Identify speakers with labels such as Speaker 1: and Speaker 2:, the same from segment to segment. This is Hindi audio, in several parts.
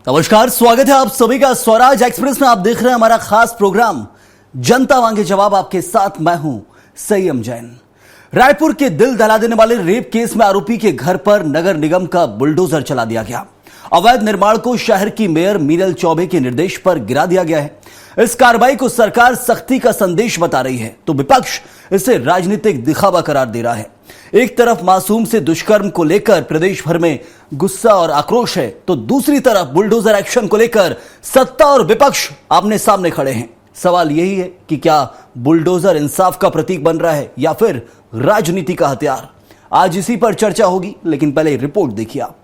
Speaker 1: नमस्कार, स्वागत है आप सभी का स्वराज एक्सप्रेस में। आप देख रहे हैं हमारा खास प्रोग्राम जनता मांगे जवाब। आपके साथ मैं हूं संयम जैन। रायपुर के दिल दहला देने वाले रेप केस में आरोपी के घर पर नगर निगम का बुलडोजर चला दिया गया। अवैध निर्माण को शहर की मेयर मीनल चौबे के निर्देश पर गिरा दिया गया है। इस कार्रवाई को सरकार सख्ती का संदेश बता रही है तो विपक्ष इसे राजनीतिक दिखावा करार दे रहा है। एक तरफ मासूम से दुष्कर्म को लेकर प्रदेश भर में गुस्सा और आक्रोश है तो दूसरी तरफ बुलडोजर एक्शन को लेकर सत्ता और विपक्ष आमने सामने खड़े हैं। सवाल यही है कि क्या बुलडोजर इंसाफ का प्रतीक बन रहा है या फिर राजनीति का हथियार। आज इसी पर चर्चा होगी, लेकिन पहले रिपोर्ट देखिए आप।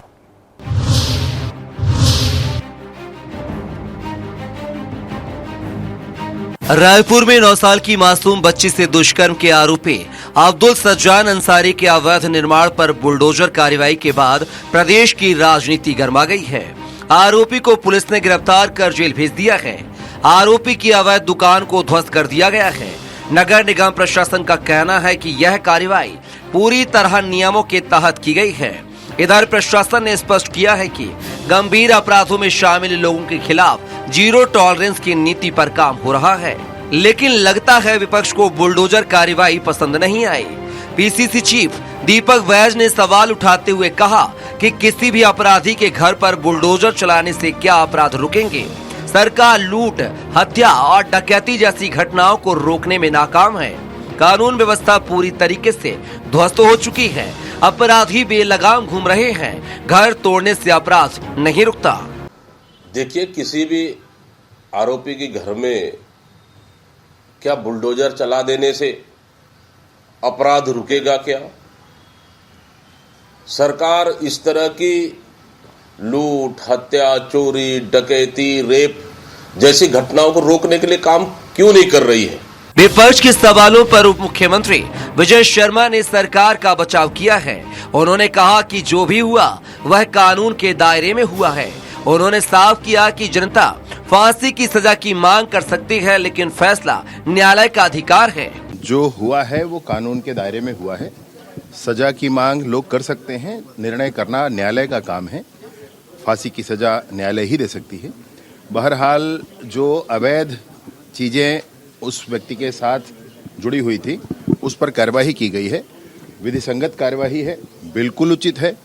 Speaker 2: रायपुर में 9 साल की मासूम बच्ची से दुष्कर्म के आरोपी अब्दुल सज्जान अंसारी के अवैध निर्माण पर बुलडोजर कार्रवाई के बाद प्रदेश की राजनीति गर्मा गई है। आरोपी को पुलिस ने गिरफ्तार कर जेल भेज दिया है। आरोपी की अवैध दुकान को ध्वस्त कर दिया गया है। नगर निगम प्रशासन का कहना है कि यह कार्रवाई पूरी तरह नियमों के तहत की गई है। इधर प्रशासन ने स्पष्ट किया है कि गंभीर अपराधों में शामिल लोगों के खिलाफ जीरो टॉलरेंस की नीति पर काम हो रहा है, लेकिन लगता है विपक्ष को बुलडोजर कार्रवाई पसंद नहीं आई। पीसीसी चीफ दीपक वैज ने सवाल उठाते हुए कहा कि किसी भी अपराधी के घर पर बुलडोजर चलाने से क्या अपराध रुकेंगे। सरकार लूट, हत्या और डकैती जैसी घटनाओं को रोकने में नाकाम है। कानून व्यवस्था पूरी तरीके से ध्वस्त हो चुकी है। अपराधी बेलगाम घूम रहे हैं। घर तोड़ने से अपराध नहीं रुकता।
Speaker 3: देखिए, किसी भी आरोपी के घर में क्या बुलडोजर चला देने से अपराध रुकेगा क्या? सरकार इस तरह की लूट, हत्या, चोरी, डकैती, रेप जैसी घटनाओं को रोकने के लिए काम क्यों नहीं कर रही है?
Speaker 2: विपक्ष के सवालों पर उप मुख्यमंत्री विजय शर्मा ने सरकार का बचाव किया है। उन्होंने कहा कि जो भी हुआ वह कानून के दायरे में हुआ है। उन्होंने साफ किया कि जनता फांसी की सजा की मांग कर सकती है, लेकिन फैसला न्यायालय का अधिकार है।
Speaker 4: जो हुआ है वो कानून के दायरे में हुआ है। सजा की मांग लोग कर सकते हैं, निर्णय करना न्यायालय का काम है। फांसी की सजा न्यायालय ही दे सकती है। बहरहाल जो अवैध चीजें उस व्यक्ति के साथ जुड़ी हुई थी उस पर कार्रवाई की गई है। विधि संगत कार्रवाई है, बिल्कुल उचित है,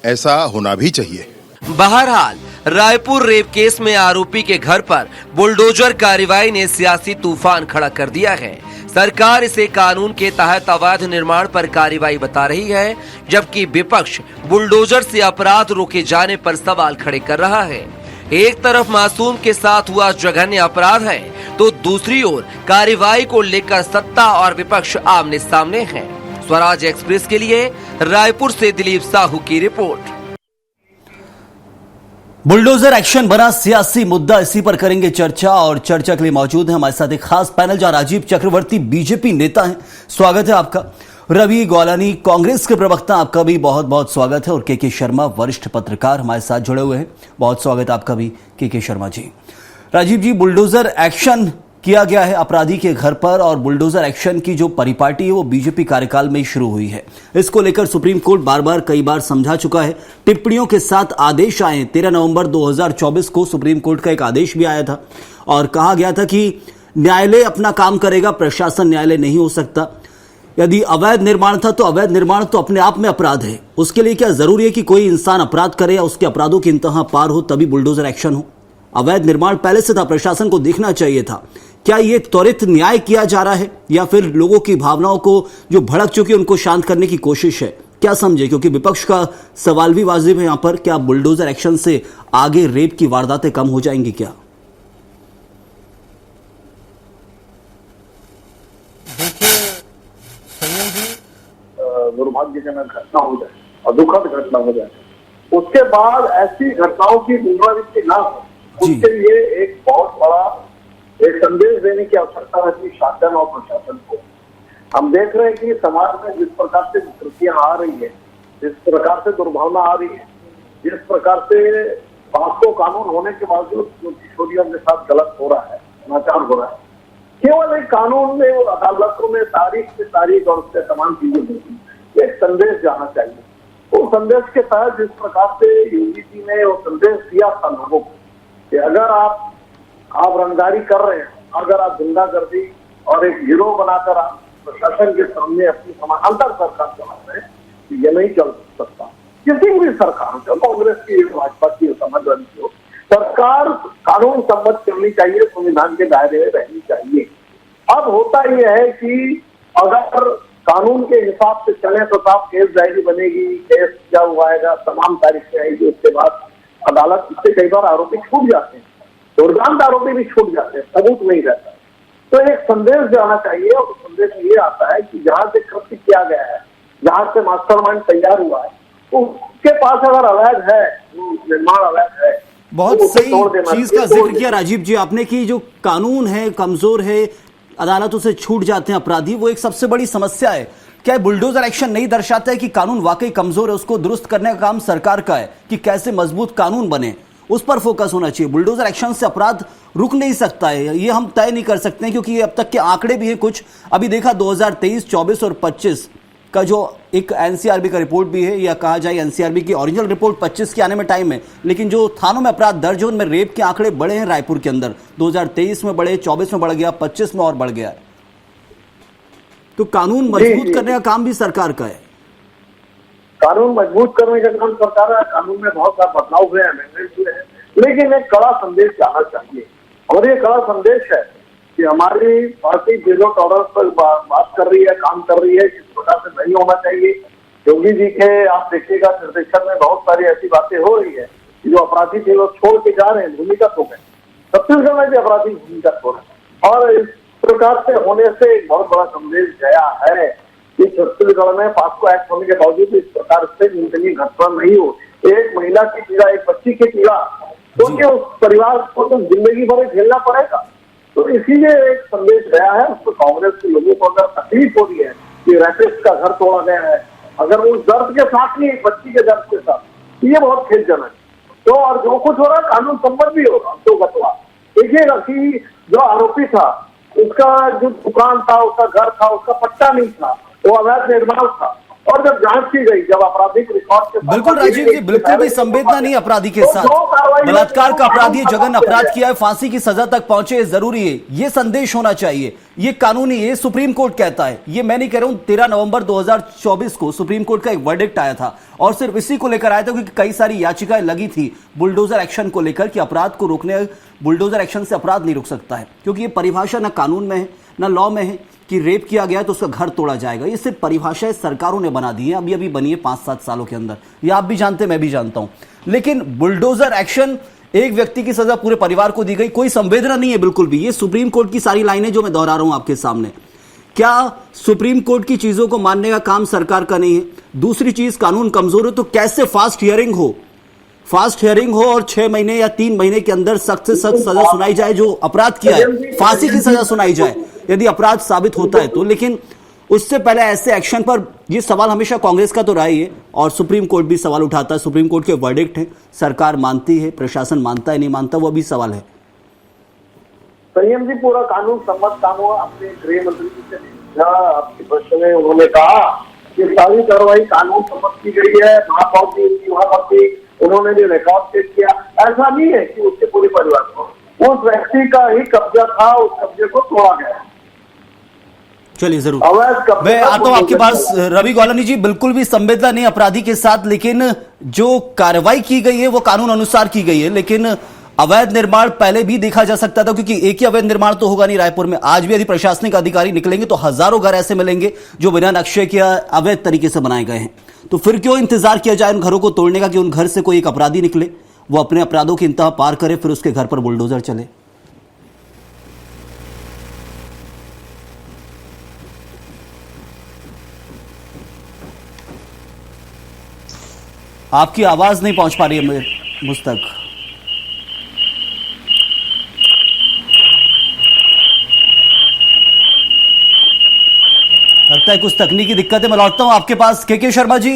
Speaker 4: ऐसा होना भी चाहिए।
Speaker 2: बहरहाल रायपुर रेप केस में आरोपी के घर पर बुलडोजर कार्रवाई ने सियासी तूफान खड़ा कर दिया है। सरकार इसे कानून के तहत अवैध निर्माण पर कार्रवाई बता रही है, जबकि विपक्ष बुलडोजर से अपराध रोके जाने पर सवाल खड़े कर रहा है। एक तरफ मासूम के साथ हुआ जघन्य अपराध है तो दूसरी ओर कार्रवाई को लेकर सत्ता और विपक्ष आमने सामने हैं। स्वराज एक्सप्रेस के लिए रायपुर से दिलीप साहू की रिपोर्ट।
Speaker 1: बुलडोजर एक्शन बना सियासी मुद्दा, इसी पर करेंगे चर्चा। और चर्चा के लिए मौजूद है हमारे साथ एक खास पैनल जहां राजीव चक्रवर्ती बीजेपी नेता हैं, स्वागत है आपका। रवि गौलानी कांग्रेस के प्रवक्ता, आपका भी बहुत बहुत स्वागत है। और के शर्मा वरिष्ठ पत्रकार हमारे साथ जुड़े हुए हैं, बहुत स्वागत आपका भी के शर्मा जी। राजीव जी, बुलडोजर एक्शन किया गया है अपराधी के घर पर और बुलडोजर एक्शन की जो परिपाटी है वो बीजेपी कार्यकाल में शुरू हुई है। इसको लेकर सुप्रीम कोर्ट बार बार कई बार समझा चुका है। टिप्पणियों के साथ आदेश आए। 13 नवंबर 2024 को सुप्रीम कोर्ट का एक आदेश भी आया था और कहा गया था कि न्यायालय अपना काम करेगा, प्रशासन न्यायालय नहीं हो सकता। यदि अवैध निर्माण था तो अवैध निर्माण तो अपने आप में अपराध है। उसके लिए क्या जरूरी है कि कोई इंसान अपराध करे या उसके अपराधों की इंतहा पार हो तभी बुलडोजर एक्शन हो? अवैध निर्माण पहले से था, प्रशासन को देखना चाहिए था। क्या ये त्वरित न्याय किया जा रहा है या फिर लोगों की भावनाओं को जो भड़क चुकी है उनको शांत करने की कोशिश है? क्या समझे, क्योंकि विपक्ष का सवाल भी वाजिब है यहाँ पर, क्या बुलडोजर एक्शन से आगे रेप की वारदातें कम हो जाएंगी क्या?
Speaker 5: दुर्भाग्यजनक घटना हो जाए और दुखद घटना हो जाए, उसके बाद ऐसी घटनाओं की पुनरावृत्ति ना हो, उसके लिए एक बहुत बड़ा एक संदेश देने की आवश्यकता रहती है शासन और प्रशासन को। हम देख रहे हैं कि समाज में जिस प्रकार से विकृतियां आ रही है, जिस प्रकार से दुर्भावना आ रही है, जिस प्रकार से पासो कानून होने के बावजूद जो किशोरियों के साथ गलत हो रहा है, अनाचार हो रहा है, केवल एक कानून में और अदालतों में तारीख से तारीख और उससे तमाम चीजें होती है। एक संदेश जाना चाहिए। उस संदेश के तहत जिस प्रकार से योगी जी ने वो संदेश दिया था लोगों को कि अगर आप रंगदारी कर रहे हैं, अगर आप गुंडागर्दी और एक गिरोह बनाकर आप प्रशासन के सामने अपनी समानांतर सरकार चला रहे हैं, ये नहीं चल सकता। किसी भी सरकार हो, कांग्रेस की, भाजपा की, समाजवादी की हो, सरकार कानून सम्मत करनी चाहिए, संविधान के दायरे में रहनी चाहिए। अब होता यह है कि अगर कानून के हिसाब से चले तो साफ केस डायरी बनेगी, केस जब आएगा, तमाम तारीखें आएगी, उसके बाद अदालत से कई बार आरोपी छूट जाते हैं, दुर्दांत आरोपी भी छूट जाते हैं, सबूत नहीं रहता। तो एक संदेश जाना चाहिए और संदेश ये आता है कि जहां से कृत्य किया गया है, जहां से मास्टरमाइंड तैयार हुआ है, तो उसके पास अगर अवैध है, निर्माण अवैध है,
Speaker 1: बहुत
Speaker 5: तो उसे
Speaker 1: सही
Speaker 5: तोड़ देना
Speaker 1: चीज
Speaker 5: चाहिए।
Speaker 1: का जिक्र किया राजीव जी आपने कि जो कानून है कमजोर है, अदालतों से छूट जाते हैं अपराधी, वो एक सबसे बड़ी समस्या है। क्या बुलडोजर एक्शन नहीं दर्शाता है कि कानून वाकई कमजोर है? उसको दुरुस्त करने का काम सरकार का है कि कैसे मजबूत कानून बने, उस पर फोकस होना चाहिए। बुलडोजर एक्शन से अपराध रुक नहीं सकता है, ये हम तय नहीं कर सकते हैं, क्योंकि ये अब तक के आंकड़े भी हैं कुछ। अभी देखा 2023, 24 और 25 का जो एक एनसीआरबी का रिपोर्ट भी है, या कहा जाए एनसीआरबी की ओरिजिनल रिपोर्ट 25 के आने में टाइम है, लेकिन जो थानों में अपराध दर्ज है उनमें रेप के आंकड़े बढ़े हैं रायपुर के अंदर। 2023 में बढ़े, 24 में बढ़ गया, 25 में और बढ़ गया। तो कानून मजबूत करने का काम भी सरकार का है।
Speaker 5: कानून मजबूत करने का काम सरकार है, कानून में बहुत सारे बदलाव हुए हैं, अमेंडमेंट हुए हैं, लेकिन एक कड़ा संदेश जाना चाहिए। और ये कड़ा संदेश है कि हमारी पार्टी जीरो टॉलरेंस पर बात कर रही है, काम कर रही है, जिस प्रकार से नहीं होना चाहिए। योगी जी के आप देखिएगा निर्देशन में बहुत सारी ऐसी बातें हो रही है कि जो अपराधी थे वो छोड़ के जा रहे हैं, भूमिगत हो गए। छत्तीसगढ़ में भी अपराधी भूमिगत हो रहे हैं, और इस प्रकार से होने से एक बहुत बड़ा संदेश गया है कि छत्तीसगढ़ में पास्को एक्ट होने के बावजूद इस प्रकार से जिंदगी घटना नहीं हो। एक महिला की पीड़ा, एक बच्ची की पीड़ा, तो क्या उस परिवार को तो जिंदगी भर झेलना पड़ेगा। तो इसीलिए एक संदेश गया है। उसको कांग्रेस के लोगों को अगर तकलीफ हो रही है कि रैपिस्ट का घर तोड़ा गया है, अगर उस दर्द के साथ नहीं, बच्ची के दर्द के साथ, तो ये बहुत खेदजनक है। तो और जो कुछ हो रहा है कानून सम्मत भी होगा। तो बतवा देखिएगा कि जो आरोपी था, उसका जो दुकान था, उसका घर था, उसका पट्टा नहीं था, वो अवैध निर्माण था। और जब जांच की गई, जब आपराधिक रिकॉर्ड के साथ,
Speaker 1: बिल्कुल राजीव जी, बिल्कुल भी संवेदना नहीं अपराधी के साथ। बलात्कार का अपराधी जघन अपराध किया है, फांसी की सजा तक पहुंचे, जरूरी है, ये संदेश होना चाहिए, ये कानूनी, ये सुप्रीम कोर्ट कहता है। ये मैं नहीं कह रहा हूं। 13 नवंबर 2024 को सुप्रीम कोर्ट का एक वर्डिक्ट आया था, और सिर्फ इसी को लेकर आया था क्योंकि कई सारी याचिकाएं लगी थी बुलडोजर एक्शन को लेकर कि अपराध को रोकने, बुलडोजर एक्शन से अपराध नहीं रुक सकता है, क्योंकि ये परिभाषा ना कानून में है ना लॉ में है कि रेप किया गया तो उसका घर तोड़ा जाएगा। ये सिर्फ परिभाषाएं सरकारों ने बना दी है, अभी अभी बनी है 5-7 सालों के अंदर। ये आप भी जानते, मैं भी जानता हूं। लेकिन बुलडोजर एक्शन, एक व्यक्ति की सजा पूरे परिवार को दी गई, कोई संवेदना नहीं है बिल्कुल भी। ये सुप्रीम कोर्ट की सारी लाइनें जो मैं दोहरा रहा हूं आपके सामने। क्या सुप्रीम कोर्ट की चीजों को मानने का काम सरकार का नहीं है? दूसरी चीज, कानून कमजोर हो तो कैसे फास्ट हियरिंग हो, फास्ट हियरिंग हो और 6 महीने या 3 महीने के अंदर सख्त से सख्त सजा सुनाई जाए, जो अपराध किया है फांसी की सजा सुनाई जाए यदि अपराध साबित होता है तो। लेकिन उससे पहले ऐसे एक्शन पर, ये सवाल हमेशा कांग्रेस का तो रहा ही है, और सुप्रीम कोर्ट भी सवाल उठाता है। सुप्रीम कोर्ट के वर्डिक्ट है, सरकार मानती है, प्रशासन मानता है नहीं मानता, वो भी सवाल है।
Speaker 5: संयम जी, पूरा कानून सम्मत काम हुआ। अपने गृह मंत्री जी से आपके प्रश्न में उन्होंने कहा कि सारी कार्रवाई कानून सम्मत की गई है, महापौर जी वहां पर भी उन्होंने भी रिकॉर्ड चेक किया। ऐसा नहीं है कि उसके पूरे परिवार को, उस व्यक्ति का ही कब्जा था, उस कब्जे को तोड़ा गया।
Speaker 1: चलिए जरूर, मैं आता हूं आपके पास। रवि गोलानी जी, बिल्कुल भी संवेदना नहीं अपराधी के साथ, लेकिन जो कार्रवाई की गई है वो कानून अनुसार की गई है। लेकिन अवैध निर्माण पहले भी देखा जा सकता था, क्योंकि एक ही अवैध निर्माण तो होगा नहीं रायपुर में। आज भी यदि प्रशासनिक अधिकारी निकलेंगे तो हजारों घर ऐसे मिलेंगे जो बिना नक्शे के अवैध तरीके से बनाए गए हैं। तो फिर क्यों इंतजार किया जाए उन घरों को तोड़ने का कि उन घर से कोई एक अपराधी निकले, वो अपने अपराधों की इंतहा पार करे, फिर उसके घर पर बुलडोजर चले। आपकी आवाज नहीं पहुंच पा रही है मुझ तक। लगता है कुछ तकनीकी दिक्कत है। मैं लौटता हूं आपके पास। के शर्मा जी,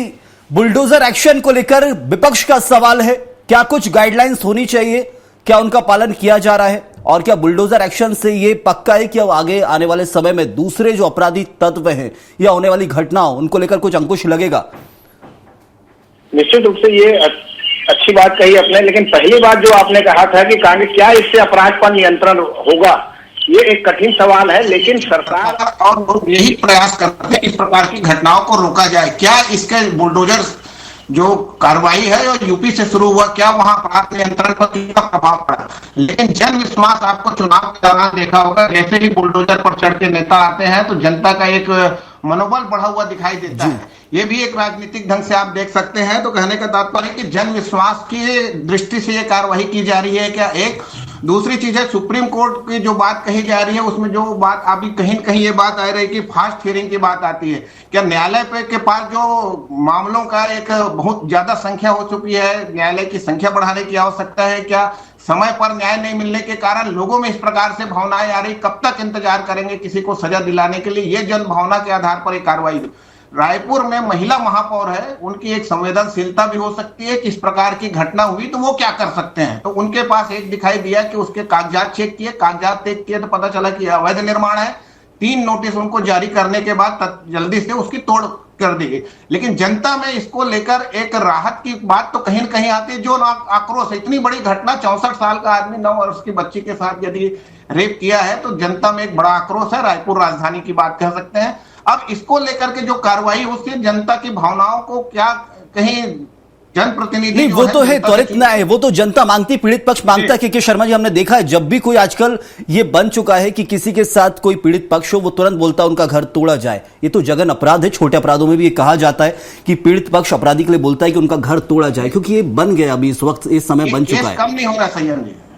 Speaker 1: बुलडोजर एक्शन को लेकर विपक्ष का सवाल है, क्या कुछ गाइडलाइंस होनी चाहिए, क्या उनका पालन किया जा रहा है, और क्या बुलडोजर एक्शन से ये पक्का है कि अब आगे आने वाले समय में दूसरे जो अपराधी तत्व हैं या होने वाली घटनाओं, उनको लेकर कुछ अंकुश लगेगा?
Speaker 6: निश्चित रूप से ये अच्छी बात कही आपने, लेकिन पहली बात जो आपने कहा था कि कांग्रेस क्या इससे अपराध पर नियंत्रण होगा, ये एक कठिन सवाल है। लेकिन सरकार
Speaker 7: और लोग यही प्रयास करते हैं इस प्रकार की घटनाओं को रोका जाए। क्या इसके बुलडोजर जो कार्रवाई है और यूपी से शुरू हुआ, क्या वहां अपराध नियंत्रण पर कितना प्रभाव पड़ा? लेकिन जन विश्वास आपको चुनाव के दौरान देखा होगा, जैसे ही बुलडोजर पर चढ़ के नेता आते हैं तो जनता का एक मनोबल बढ़ा हुआ दिखाई देता है। ये भी एक राजनीतिक ढंग से आप देख सकते हैं। तो कहने का तात्पर्य कि जन विश्वास की दृष्टि से ये कार्रवाई की जा रही है क्या? एक दूसरी चीज है, सुप्रीम कोर्ट की जो बात कही जा रही है उसमें जो बात अभी कहीं न कहीं ये बात आ रही है कि फास्ट हियरिंग की बात आती है। क्या न्यायालय पे के पास जो मामलों का एक बहुत ज्यादा संख्या हो चुकी है, न्यायालय की संख्या बढ़ाने की आवश्यकता है? क्या समय पर न्याय नहीं मिलने के कारण लोगों में इस प्रकार से भावनाएं आ रही, कब तक इंतजार करेंगे किसी को सजा दिलाने के लिए? ये जन भावना के आधार पर एक कार्रवाई। रायपुर में महिला महापौर है, उनकी एक संवेदनशीलता भी हो सकती है कि इस प्रकार की घटना हुई तो वो क्या कर सकते हैं। तो उनके पास एक दिखाई दिया कि उसके कागजात चेक किए, कागजात चेक किए तो पता चला कि अवैध निर्माण है। 3 नोटिस उनको जारी करने के बाद जल्दी से उसकी तोड़ कर दी गई। लेकिन जनता में इसको लेकर एक राहत की बात तो कहीं न कहीं आती है, जो आक्रोश, इतनी बड़ी घटना, 64 साल का आदमी 9 वर्ष की बच्ची के साथ यदि रेप किया है तो जनता में एक बड़ा आक्रोश है। रायपुर राजधानी की बात कह सकते हैं। अब इसको लेकर के जो कार्रवाई उससे जनता की भावनाओं को क्या कहीं जनप्रतिनिधि
Speaker 1: नहीं, वो तो है त्वरित न्याय, वो तो जनता मांगती, पीड़ित पक्ष मांगता है। क्योंकि शर्मा जी हमने देखा है जब भी कोई आजकल ये बन चुका है कि किसी के साथ कोई पीड़ित पक्ष हो वो तुरंत बोलता है उनका घर तोड़ा जाए। ये तो जघन अपराध है। छोटे अपराधों में भी ये कहा जाता है कि पीड़ित पक्ष अपराधी के लिए बोलता है कि उनका घर तोड़ा जाए, क्योंकि ये बन गया, अभी इस वक्त इस समय बन चुका है।
Speaker 7: कम नहीं हो रहा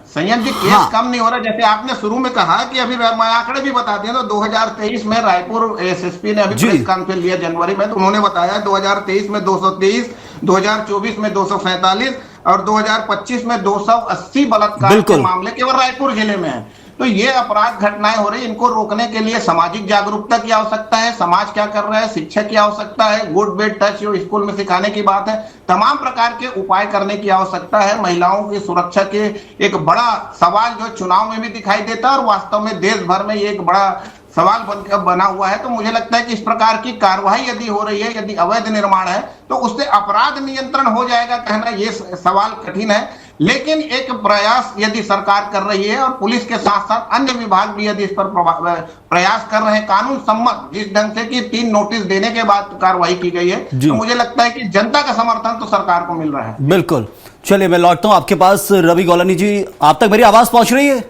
Speaker 7: संयम जी, केस कम नहीं हो रहा। जैसे आपने शुरू में कहा कि अभी मैं आंकड़े भी बता दिए तो 2023 में रायपुर एसएसपी ने अभी प्रेस कॉन्फ्रेंस लिया जनवरी में, तो उन्होंने बताया 2023 में 223, 2024 में 247 और 2025 में 280 बलात्कार के मामले केवल रायपुर जिले में है। तो ये अपराध घटनाएं हो रही, इनको रोकने के लिए सामाजिक जागरूकता की आवश्यकता है। समाज क्या कर रहा है, शिक्षा की आवश्यकता है, गुड बेड टच जो स्कूल में सिखाने की बात है, तमाम प्रकार के उपाय करने की आवश्यकता है। महिलाओं की सुरक्षा के एक बड़ा सवाल जो चुनाव में भी दिखाई देता है और वास्तव में देश भर में ये एक बड़ा सवाल बना हुआ है। तो मुझे लगता है कि इस प्रकार की कार्रवाई यदि हो रही है, यदि अवैध निर्माण है तो उससे अपराध नियंत्रण हो जाएगा, कहना ये सवाल कठिन है। लेकिन एक प्रयास यदि सरकार कर रही है और पुलिस के साथ साथ अन्य विभाग भी यदि इस पर प्रयास कर रहे हैं कानून सम्मत, जिस ढंग से कि 3 नोटिस देने के बाद कार्रवाई की गई है, तो मुझे लगता है कि जनता का समर्थन तो सरकार को मिल रहा है।
Speaker 1: बिल्कुल। चलिए मैं लौटता हूं आपके पास। रवि गोलानी जी, आप तक मेरी आवाज पहुंच रही है?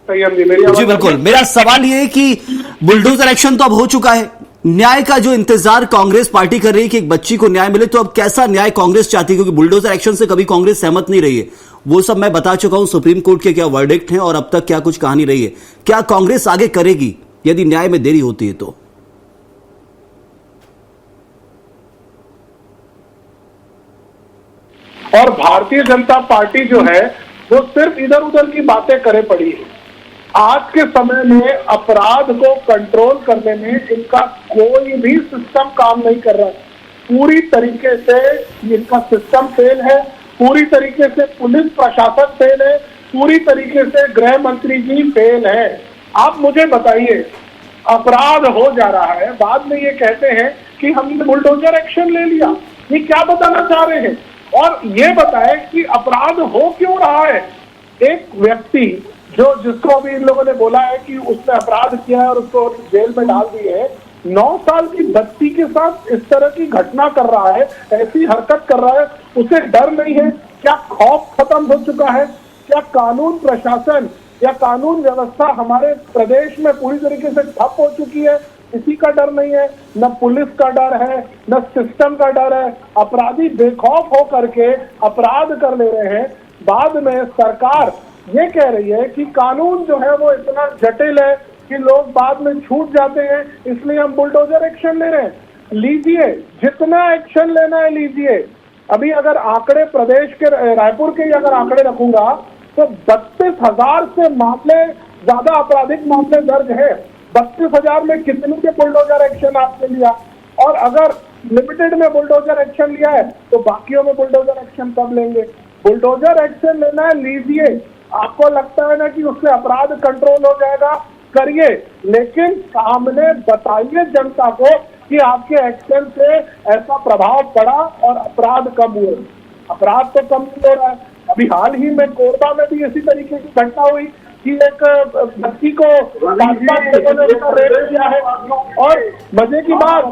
Speaker 1: जी बिल्कुल। मेरा सवाल ये है कि बुलडोजर एक्शन तो अब हो चुका है, न्याय का जो इंतजार कांग्रेस पार्टी कर रही है कि एक बच्ची को न्याय मिले, तो अब कैसा न्याय कांग्रेस चाहती है? क्योंकि बुलडोजर एक्शन से कभी कांग्रेस सहमत नहीं रही है। वो सब मैं बता चुका हूं, सुप्रीम कोर्ट के क्या वर्डिक्ट हैं और अब तक क्या कुछ कहानी रही है। क्या कांग्रेस आगे करेगी यदि न्याय में देरी होती है तो?
Speaker 5: और भारतीय जनता पार्टी जो है वो सिर्फ इधर उधर की बातें करे पड़ी है। आज के समय में अपराध को कंट्रोल करने में इनका कोई भी सिस्टम काम नहीं कर रहा। पूरी तरीके से इनका सिस्टम फेल है, पूरी तरीके से पुलिस प्रशासन फेल है, पूरी तरीके से गृह मंत्री जी फेल है। आप मुझे बताइए, अपराध हो जा रहा है, बाद में ये कहते हैं कि हमने बुलडोजर एक्शन ले लिया। ये क्या बताना चाह रहे हैं? और ये बताए कि अपराध हो क्यों रहा है। एक व्यक्ति जिसको अभी इन लोगों ने बोला है कि उसने अपराध किया है और उसको जेल में डाल दिए है, 9 साल की बच्ची के साथ इस तरह की घटना कर रहा है, ऐसी हरकत कर रहा है, उसे डर नहीं है? क्या खौफ खत्म हो चुका है? क्या कानून प्रशासन या कानून व्यवस्था हमारे प्रदेश में पूरी तरीके से ठप हो चुकी है? किसी का डर नहीं है, न पुलिस का डर है, न सिस्टम का डर है। अपराधी बेखौफ होकर के अपराध कर ले रहे हैं। बाद में सरकार ये कह रही है कि कानून जो है वो इतना जटिल है कि लोग बाद में छूट जाते हैं, इसलिए हम बुलडोजर एक्शन ले रहे हैं। लीजिए, जितना एक्शन लेना है लीजिए। अभी अगर आंकड़े प्रदेश के, रायपुर के अगर आंकड़े रखूंगा तो 32,000 से मामले, ज्यादा आपराधिक मामले दर्ज है। 32,000 में कितने के बुलडोजर एक्शन आपने लिया? और अगर लिमिटेड में बुलडोजर एक्शन लिया है तो बाकियों में बुलडोजर एक्शन कब लेंगे? बुलडोजर एक्शन लेना है, लीजिए। आपको लगता है ना कि उससे अपराध कंट्रोल हो जाएगा, करिए, लेकिन सामने बताइए जनता को
Speaker 8: कि आपके एक्शन से ऐसा प्रभाव पड़ा और अपराध कम हुए। अपराध तो कम नहीं हो रहा है। अभी हाल ही में कोरबा में भी इसी तरीके की घटना हुई कि एक बच्ची को रेप किया है, और मजे की बात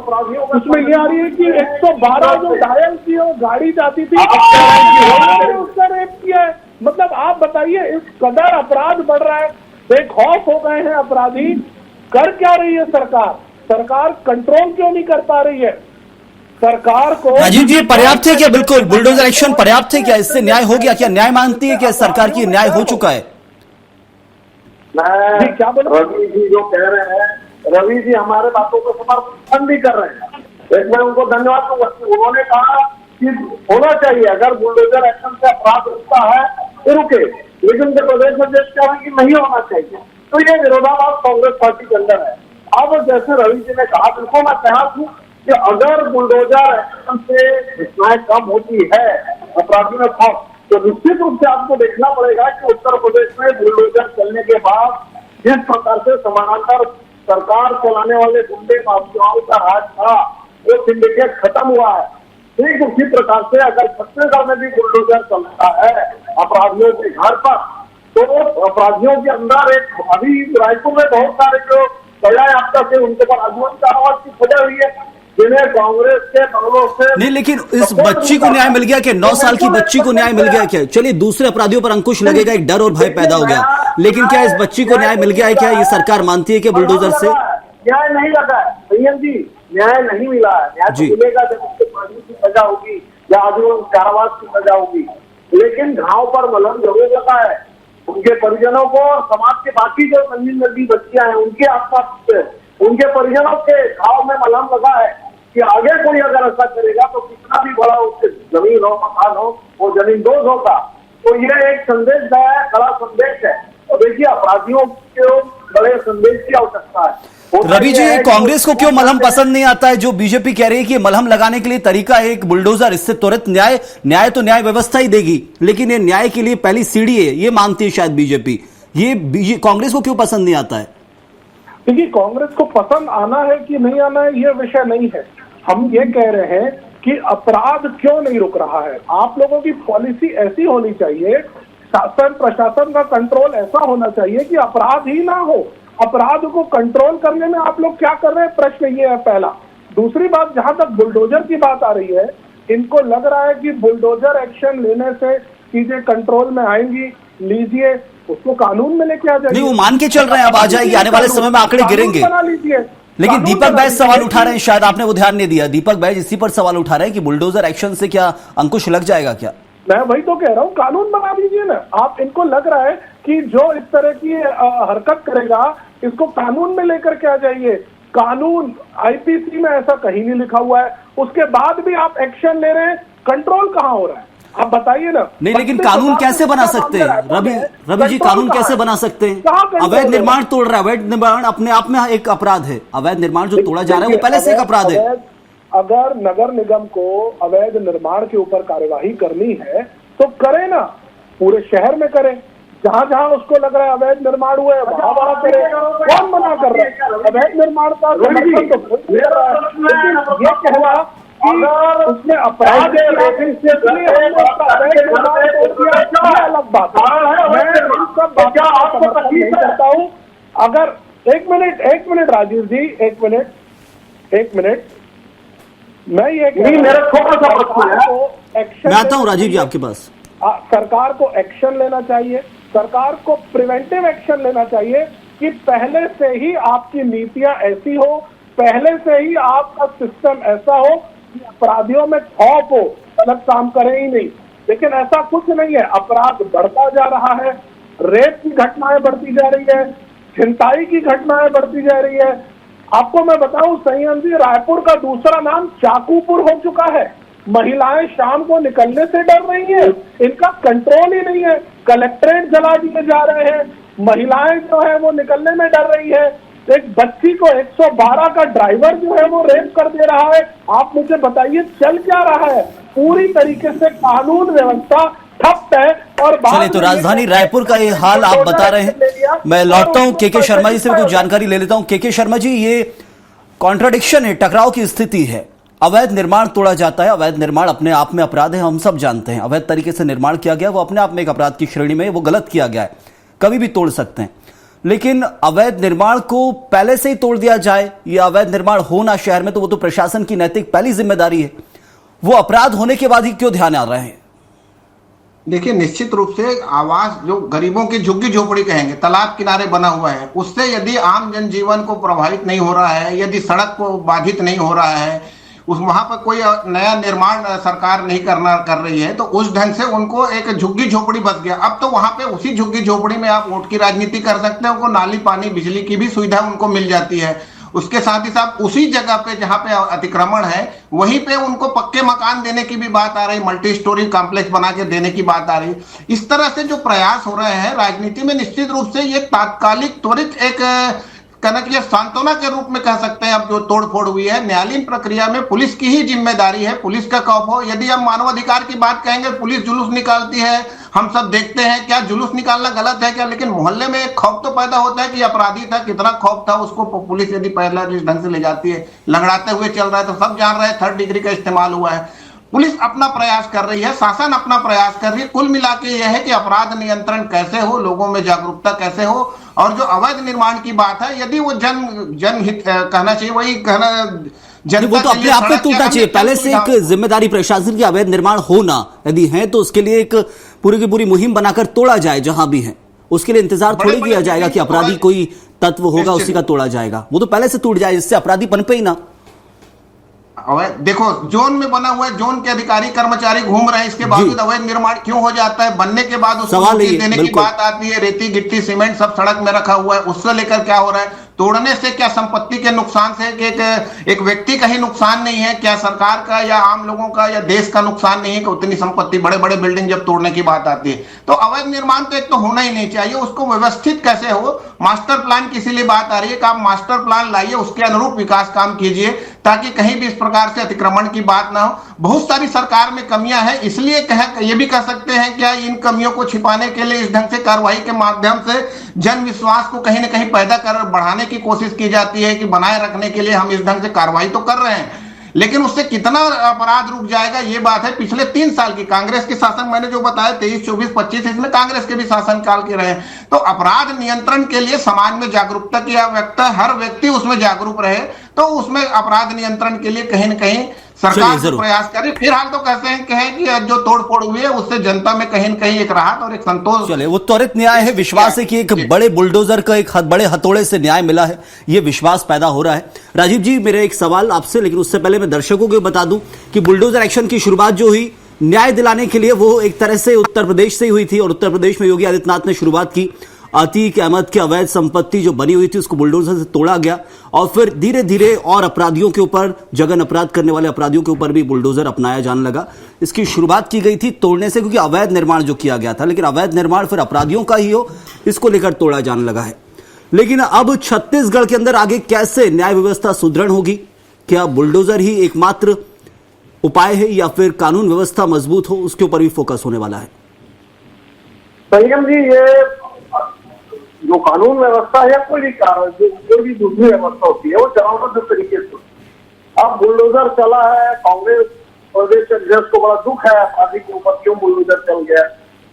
Speaker 8: उसमें ये आ रही है कि 112 जो डायल की वो गाड़ी जाती थी उसका रेप किया है। मतलब आप बताइए, इस कदर अपराध बढ़ रहा है, बेखौफ हो गए हैं अपराधी। कर क्या रही है सरकार? सरकार कंट्रोल क्यों नहीं कर पा रही है? सरकार को
Speaker 1: राजीव जी, पर्याप्त है क्या? बिल्कुल बुलडोजर एक्शन पर्याप्त है क्या? इससे न्याय हो गया क्या? न्याय मानती है क्या सरकार की न्याय हो चुका है?
Speaker 5: मैं क्या बोल रवि जी जो कह रहे हैं, रवि जी हमारे बातों को समर्थन भी कर रहे हैं। एक मैं उनको धन्यवाद दूंगा। उन्होंने कहा कि होना चाहिए, अगर बुलडोजर एक्शन से अपराध रुकता है तो रुके, लेकिन उनके प्रदेश अध्यक्ष कह रहे हैं कि नहीं होना चाहिए। तो ये विरोधाभास कांग्रेस पार्टी के अंदर है। अब जैसे रवि जी ने कहा, बिल्कुल मैं सहमत हूँ कि अगर बुलडोजर एक्शन से घटनाएं कम होती है, अपराधी में खौफ, तो निश्चित रूप से आपको देखना पड़ेगा कि उत्तर प्रदेश में बुलडोजर चलने के बाद जिस प्रकार से समानांतर सरकार चलाने वाले गुंडे माफियाओं का राज था, वो सिंडिकेट खत्म हुआ है। ठीक उसी प्रकार से अगर छत्तीसगढ़ में भी बुलडोजर चलता है अपराधियों के घर पर, तो अपराधियों के अंदर एक, अभी रायपुर में बहुत सारे जो सजा याफ्ता थे उनके पर आजीवन कारावास की सजा हुई है, जिन्हें कांग्रेस के बंगलों से
Speaker 1: नहीं, लेकिन इस बच्ची को न्याय मिल गया क्या? 9 साल की बच्ची को न्याय मिल गया क्या? चलिए दूसरे अपराधियों पर अंकुश लगेगा, एक डर और भय पैदा हो गया, लेकिन क्या इस बच्ची को न्याय मिल गया है क्या? ये सरकार मानती है कि बुलडोजर से
Speaker 5: न्याय नहीं लगा है? संयम जी, न्याय नहीं मिला है। न्याय तो मिलेगा जब उसके फांसी की सजा होगी या आजीवन कारावास की सजा होगी, लेकिन घाव पर मलहम जरूर लगा है। उनके परिजनों को और समाज के बाकी जो नन्ही नन्ही बच्चियां हैं उनके आसपास उनके परिजनों के घाव में मलहम लगा है कि आगे कोई अगर ऐसा करेगा तो कितना भी बड़ा उसके जमीन हो, मकान हो, वो जमीन दोज होगा। तो ये एक संदेश है, बड़ा संदेश है। और देखिए, अपराधियों को बड़े संदेश की आवश्यकता है।
Speaker 1: रवि जी, कांग्रेस को क्यों मलहम पसंद नहीं आता है? जो बीजेपी कह रही है कि मलहम लगाने के लिए तरीका है एक बुलडोजर, इससे तुरंत न्याय तो न्याय व्यवस्था ही देगी, लेकिन ये न्याय के लिए पहली सीढ़ी है, ये मानती है शायद बीजेपी। ये कांग्रेस को क्यों पसंद नहीं आता है?
Speaker 8: देखिए, कांग्रेस को पसंद आना है कि नहीं आना है ये विषय नहीं है। हम ये कह रहे हैं कि अपराध क्यों नहीं रुक रहा है। आप लोगों की पॉलिसी ऐसी होनी चाहिए, शासन प्रशासन का कंट्रोल ऐसा होना चाहिए कि अपराध ही ना हो। अपराध को कंट्रोल करने में आप लोग क्या कर रहे हैं, प्रश्न ये है पहला। दूसरी बात, जहां तक बुलडोजर की बात आ रही है, इनको लग रहा है कि बुलडोजर एक्शन लेने से चीजें कंट्रोल में आएंगी, लीजिए उसको कानून में लेके आ जाइए।
Speaker 1: नहीं, वो मान के चल रहे हैं अब आ जाएगी, आने वाले समय में आंकड़े गिरेंगे।
Speaker 8: बना लीजिए।
Speaker 1: लेकिन दीपक बैज सवाल उठा रहे हैं, शायद आपने वो ध्यान नहीं दिया। दीपक बैज इसी पर सवाल उठा रहे हैं कि बुलडोजर एक्शन से क्या अंकुश लग जाएगा क्या?
Speaker 8: मैं वही तो कह रहा हूँ, कानून बना दीजिए ना। आप इनको लग रहा है कि जो इस तरह की हरकत करेगा इसको कानून में लेकर के आ जाइए। कानून आईपीसी में ऐसा कहीं नहीं लिखा हुआ है, उसके बाद भी आप एक्शन ले रहे हैं। कंट्रोल कहाँ हो रहा है आप बताइए ना।
Speaker 1: नहीं, लेकिन कानून कैसे बना सकते हैं रवि जी? कानून कैसे बना सकते हैं? अवैध निर्माण तोड़ रहा है, अवैध निर्माण अपने आप में एक अपराध है। अवैध निर्माण जो तोड़ा जा रहा है वो पहले से एक अपराध है।
Speaker 8: अगर नगर निगम को अवैध निर्माण के ऊपर कार्यवाही करनी है तो करे ना, पूरे शहर में करे। जहां जहां उसको लग रहा है अवैध निर्माण हुआ है वहां वहां करे। कौन मना कर रहा है? अवैध निर्माण का समर्थन तो कोई कर रहा है, लेकिन ये कहना कि उसने अपराध अलग बात है। मैं इन सब बातों का समर्थन नहीं करता हूँ। अगर एक मिनट राजीव जी, एक मिनट मैं ये
Speaker 5: मेरा थोड़ा सा प्रश्न है,
Speaker 1: मैं आता हूँ राजीव जी आपके पास।
Speaker 8: सरकार को एक्शन लेना चाहिए, सरकार को प्रिवेंटिव एक्शन लेना चाहिए कि पहले से ही आपकी नीतियां ऐसी हो, पहले से ही आपका सिस्टम ऐसा हो कि अपराधियों में खौफ हो, गलत काम करें ही नहीं। लेकिन ऐसा कुछ नहीं है, अपराध बढ़ता जा रहा है, रेप की घटनाएं बढ़ती जा रही है, छिनताई की घटनाएं बढ़ती जा रही है। आपको मैं बताऊं संयम जी, रायपुर का दूसरा नाम चाकूपुर हो चुका है। महिलाएं शाम को निकलने से डर रही हैं, इनका कंट्रोल ही नहीं है। कलेक्ट्रेट जला दिए जा रहे हैं, महिलाएं जो है वो निकलने में डर रही है। एक बच्ची को 112 का ड्राइवर जो है वो रेप कर दे रहा है। आप मुझे बताइए चल क्या रहा है? पूरी तरीके से कानून व्यवस्था ठप है। और
Speaker 1: चलिए, तो राजधानी रायपुर का ये हाल आप बता रहे हैं। मैं लौटता हूं के शर्मा जी से भी कुछ जानकारी ले लेता हूं। के शर्मा जी, ये कॉन्ट्राडिक्शन है, टकराव की स्थिति है। अवैध निर्माण तोड़ा जाता है, अवैध निर्माण अपने आप में अपराध है, हम सब जानते हैं। अवैध तरीके से निर्माण किया गया वो अपने आप में एक अपराध की श्रेणी में, वो गलत किया गया है, कभी भी तोड़ सकते हैं। लेकिन अवैध निर्माण को पहले से ही तोड़ दिया जाए, या अवैध निर्माण होना शहर में, तो वो तो प्रशासन की नैतिक पहली जिम्मेदारी है। वो अपराध होने के बाद ही क्यों ध्यान आ रहे हैं?
Speaker 7: देखिए, निश्चित रूप से आवास जो गरीबों की झुग्गी झोपड़ी कहेंगे, तालाब किनारे बना हुआ है, उससे यदि आम जनजीवन को प्रभावित नहीं हो रहा है, यदि सड़क को बाधित नहीं हो रहा है, उस वहां पर कोई नया निर्माण सरकार नहीं कर रही है, तो उस ढंग से उनको एक झुग्गी झोपड़ी बच गया। अब तो वहां पे उसी झुग्गी झोपड़ी में आप वोट की राजनीति कर सकते हैं, उनको नाली पानी बिजली की भी सुविधा उनको मिल जाती है। उसके साथ ही साथ उसी जगह पे जहां पे अतिक्रमण है वहीं पे उनको पक्के मकान देने की भी बात आ रही, मल्टी स्टोरी कॉम्प्लेक्स बना के देने की बात आ रही। इस तरह से जो प्रयास हो रहे हैं राजनीति में, निश्चित रूप से ये तात्कालिक त्वरित एक कनक ये सांत्वना के रूप में कह सकते हैं। अब जो तोड़फोड़ हुई है, न्यायालयीन प्रक्रिया में पुलिस की ही जिम्मेदारी है, पुलिस का खौफ हो। यदि हम मानवाधिकार की बात कहेंगे, पुलिस जुलूस निकालती है, हम सब देखते हैं, क्या जुलूस निकालना गलत है क्या? लेकिन मोहल्ले में एक खौफ तो पैदा होता है कि अपराधी था, कितना खौफ था उसको, पुलिस यदि पहला जिस ढंग से ले जाती है, लंगड़ाते हुए चल रहा है, तो सब जान रहे हैं 3rd डिग्री का इस्तेमाल हुआ है। पुलिस अपना प्रयास कर रही है, शासन अपना प्रयास कर रही है। कुल मिला के यह है कि अपराध नियंत्रण कैसे हो, लोगों में जागरूकता कैसे हो, और जो अवैध निर्माण की बात है, यदि वो जनहित कहना चाहिए, वही कहना
Speaker 1: वो तो अपने आप में टूटना चाहिए। पहले से एक जिम्मेदारी प्रशासन की, अवैध निर्माण होना यदि है तो उसके लिए एक पूरी की पूरी मुहिम बनाकर तोड़ा जाए जहां भी है। उसके लिए इंतजार थोड़ी किया जाएगा कि अपराधी कोई तत्व होगा उसी का तोड़ा जाएगा। वो तो पहले से टूट जाए, इससे अपराधी पनपे ही ना।
Speaker 7: देखो, जोन में बना हुआ है, जोन के अधिकारी कर्मचारी घूम रहे हैं, इसके बावजूद अवैध निर्माण क्यों हो जाता है? बनने के बाद उसको नोटिस देने की बात आती है, रेती गिट्टी सीमेंट सब सड़क में रखा हुआ है, उससे लेकर क्या हो रहा है? तोड़ने से क्या संपत्ति के नुकसान से एक व्यक्ति का ही नुकसान नहीं है क्या? सरकार का या आम लोगों का या देश का नुकसान नहीं है कि उतनी संपत्ति, बड़े बड़े बिल्डिंग जब तोड़ने की बात आती है? तो अवैध निर्माण तो एक तो होना ही नहीं चाहिए, उसको व्यवस्थित कैसे हो? मास्टर प्लान की इसीलिए बात आ रही है कि आप मास्टर प्लान लाइए, उसके अनुरूप विकास काम कीजिए, ताकि कहीं भी इस प्रकार से अतिक्रमण की बात ना हो। बहुत सारी सरकार में कमियां हैं, इसलिए ये भी कह सकते हैं क्या इन कमियों को छिपाने के लिए इस ढंग से कार्रवाई के माध्यम से जन विश्वास को कहीं ना कहीं पैदा कर बढ़ाने की कोशिश की जाती है कि बनाए रखने के लिए हम इस ढंग से कार्रवाई तो कर रहे हैं, लेकिन उससे कितना अपराध रुक जाएगा ये बात है। पिछले 3 साल की कांग्रेस के शासन, मैंने जो बताया 23, 24, 25, इसमें कांग्रेस के भी शासनकाल के रहे। तो अपराध नियंत्रण के लिए समाज में जागरूकता की आवश्यकता, हर व्यक्ति उसमें जागरूक रहे, तो उसमें अपराध नियंत्रण के लिए कहीं न कहीं सरकार प्रयास करे। फिलहाल तो कहते हैं कि जो तोड़फोड़ हुई है उससे जनता में कहीं न कहीं एक राहत और एक संतोष।
Speaker 1: चले, वो त्वरित न्याय है, विश्वास है कि एक बड़े बुलडोजर का एक बड़े हथौड़े से न्याय मिला है, ये विश्वास पैदा हो रहा है। राजीव जी, मेरे एक सवाल आपसे, लेकिन उससे पहले मैं दर्शकों को बता दूं कि बुलडोजर एक्शन की शुरुआत जो हुई न्याय दिलाने के लिए, वो एक तरह से उत्तर प्रदेश से ही हुई थी, और उत्तर प्रदेश में योगी आदित्यनाथ ने शुरुआत की। अतीक अहमद की अवैध संपत्ति जो बनी हुई थी उसको बुलडोजर से तोड़ा गया, और फिर धीरे धीरे और अपराधियों के ऊपर, जघन्य अपराध करने वाले अपराधियों के ऊपर भी बुलडोजर अपनाया जाने लगा। इसकी शुरुआत की गई थी तोड़ने से, क्योंकि अवैध निर्माण जो किया गया था, लेकिन अवैध निर्माण फिर अपराधियों का ही हो, इसको लेकर तोड़ा जाने लगा है। लेकिन अब छत्तीसगढ़ के अंदर आगे कैसे न्याय व्यवस्था सुदृढ़ होगी? क्या बुलडोजर ही एकमात्र उपाय है, या फिर कानून व्यवस्था मजबूत हो, उसके ऊपर भी फोकस होने वाला है?
Speaker 5: संयम जी, ये जो कानून व्यवस्था है, कोई भी दूसरी व्यवस्था होती है, वो चरणबद्ध तरीके से। अब बुलडोजर चला है, कांग्रेस प्रदेश अध्यक्ष को बड़ा दुख है अपराधी के ऊपर, क्यों बुलडोजर चल गया,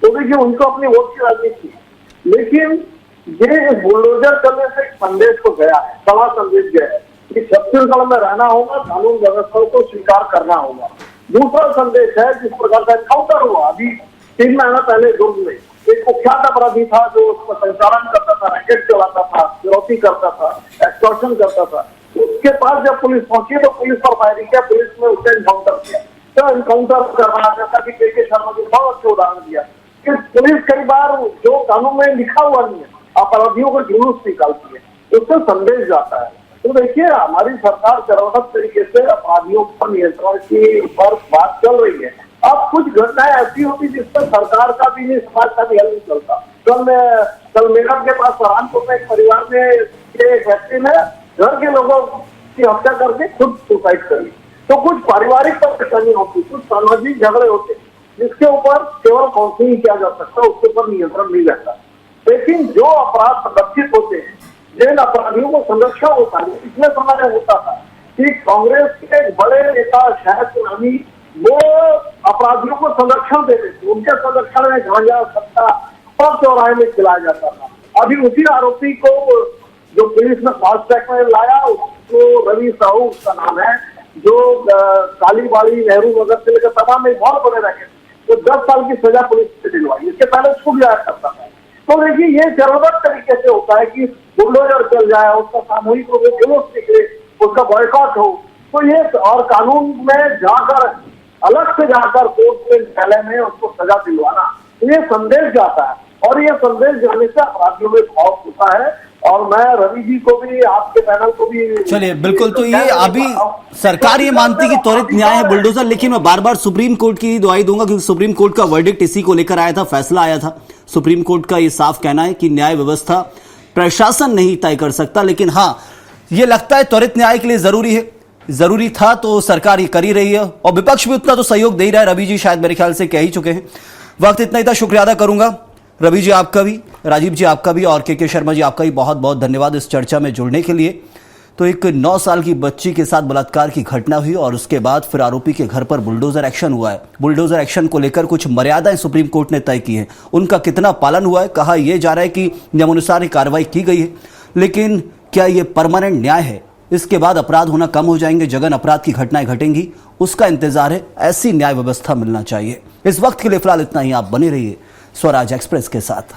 Speaker 5: तो देखिए उनको अपनी वोट की राजनीति। लेकिन ये इस बुलडोजर चलने से एक संदेश तो गया है, बड़ा संदेश गया है कि छत्तीसगढ़ में रहना होगा, कानून व्यवस्था को स्वीकार करना होगा। दूसरा संदेश है, जिस प्रकार का एनकाउंटर हुआ अभी 3 महीना पहले दुर्ग में, एक कुख्यात अपराधी था जो उसका संचालन करता था, रैकेट चलाता था, फिरौती करता था, एक्सटॉर्शन करता था। उसके पास जब पुलिस पहुंची तो पुलिस पर फायरिंग किया, पुलिस ने उसे एनकाउंटर किया। तो एनकाउंटर करना, जैसा कि के शर्मा जी बहुत अच्छे उदाहरण दिया कि पुलिस कई बार जो कानून में लिखा हुआ नहीं है, अपराधियों को जुलूस निकालती है, उससे संदेश जाता है। तो देखिए, हमारी सरकार चरणबद्ध तरीके से अपराधियों पर नियंत्रण की पर बात चल रही है। अब कुछ घटनाएं ऐसी होती जिससे सरकार का भी नहीं, समाज का भी हल नहीं चलता। कल मेरठ के पास सहारनपुर में एक परिवार में एक व्यक्ति ने घर के लोगों की हत्या करके खुद सुसाइड करी। तो कुछ पारिवारिक परेशानी होती, कुछ सामाजिक झगड़े होते, जिसके ऊपर केवल काउंसलिंग किया जा सकता है, उसके ऊपर नियंत्रण नहीं रहता। लेकिन जो अपराध संरक्षित होते हैं, जिन अपराधियों को संरक्षण होता है, पिछले समय में होता था कि कांग्रेस के एक बड़े नेता शायद सुनामी वो अपराधियों को संरक्षण देते थे, उनके संरक्षण में गांजा सट्टा और चौराहे में खिलाया जाता था। अभी उसी आरोपी को जो पुलिस ने फास्ट ट्रैक में लाया, उसको रवि साहू उसका नाम है, जो कालीबाड़ी नेहरू नगर से लेकर तमाम में बहुत बड़े रखे, तो 10 साल की सजा पुलिस से दिलवाई, इसके पहले छूट जाया करता था। तो देखिए ये जरूरत तरीके से होता है कि बुलडोजर चल जाए, उसका सामूहिक रूप से जुलूस निकले, उसका बॉयकॉट हो, तो ये और कानून में जाकर अलग से जाकर कोर्ट में न्यायालय में उसको सजा दिलवाना, तो ये संदेश जाता है और ये संदेश जाने से अपराधियों में खौफ होता है। और मैं रवि जी को भी, आपके पैनल को भी,
Speaker 1: चलिए बिल्कुल, तो ये अभी सरकार ये मानती कि त्वरित न्याय है बुलडोजर, लेकिन मैं बार बार सुप्रीम कोर्ट की दुहाई दूंगा क्योंकि सुप्रीम कोर्ट का वर्डिक्ट इसी को लेकर आया था, फैसला आया था। सुप्रीम कोर्ट का ये साफ कहना है कि न्याय व्यवस्था प्रशासन नहीं तय कर सकता, लेकिन हाँ ये लगता है त्वरित न्याय के लिए जरूरी है, जरूरी था तो सरकार ये कर ही रही है और विपक्ष भी उतना तो सहयोग दे ही रहा है। रवि जी शायद मेरे ख्याल से कह ही चुके हैं। वक्त इतना ही था, शुक्रिया अदा करूंगा रवि जी आपका भी, राजीव जी आपका भी और के शर्मा जी आपका भी बहुत बहुत धन्यवाद इस चर्चा में जुड़ने के लिए। तो एक 9 साल की बच्ची के साथ बलात्कार की घटना हुई और उसके बाद फिर आरोपी के घर पर बुलडोजर एक्शन हुआ है। बुलडोजर एक्शन को लेकर कुछ मर्यादाएं सुप्रीम कोर्ट ने तय की हैं, उनका कितना पालन हुआ है, कहा यह जा रहा है कि नियमानुसार कार्रवाई की गई है, लेकिन क्या यह परमानेंट न्याय है? इसके बाद अपराध होना कम हो जाएंगे, जघन अपराध की घटनाएं घटेंगी, उसका इंतजार है। ऐसी न्याय व्यवस्था मिलना चाहिए। इस वक्त के लिए फिलहाल इतना ही। आप बने रहिए स्वराज एक्सप्रेस के साथ।